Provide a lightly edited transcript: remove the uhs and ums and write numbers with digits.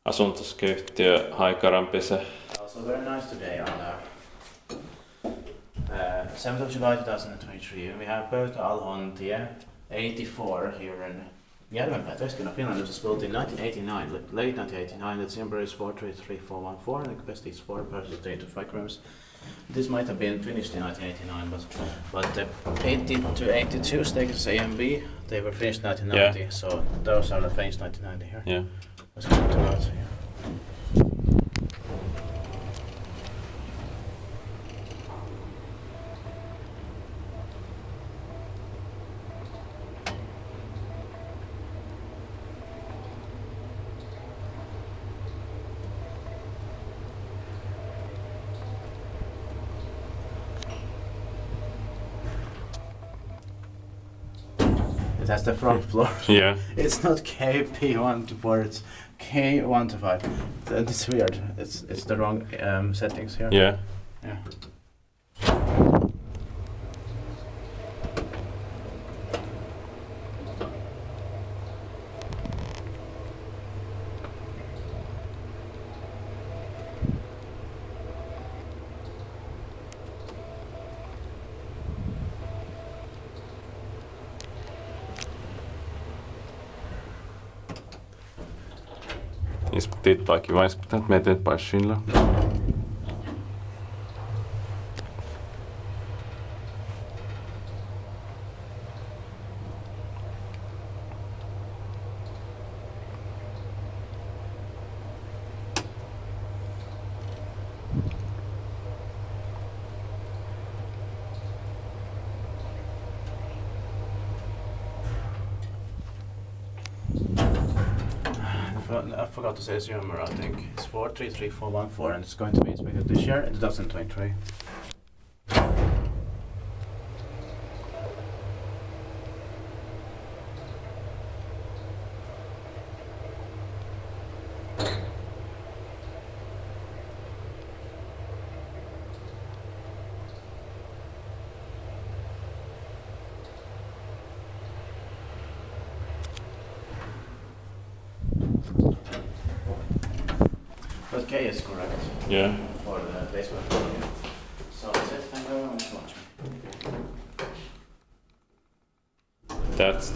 asuntosykeyhtiö Haikarampise. Also very nice today on 7th of July 2023. We have Pöytäalhontie 84 here in Järvenpää, Finland. It was built in 1989, late 1989. The number is 433414 and the capacity is 4 persons to 5 rooms. This might have been finished in 1989, but the 80 to 82 stages A and B, they were finished 1990. Yeah. So those are the finished 1990 here. Yeah. Let's go to that here. It has the front floor. Yeah. It's not KP1 to 4, it's K1 to 5. It's weird. It's the wrong settings here. Yeah. Yeah. Inspekteert var inspektert med det by Schindler. I forgot to say the serial number. I think it's 433414 and it's going to be inspected this year in 2023. But K is correct. Yeah. For the basement. So that's it. Thank you very much for watching. That's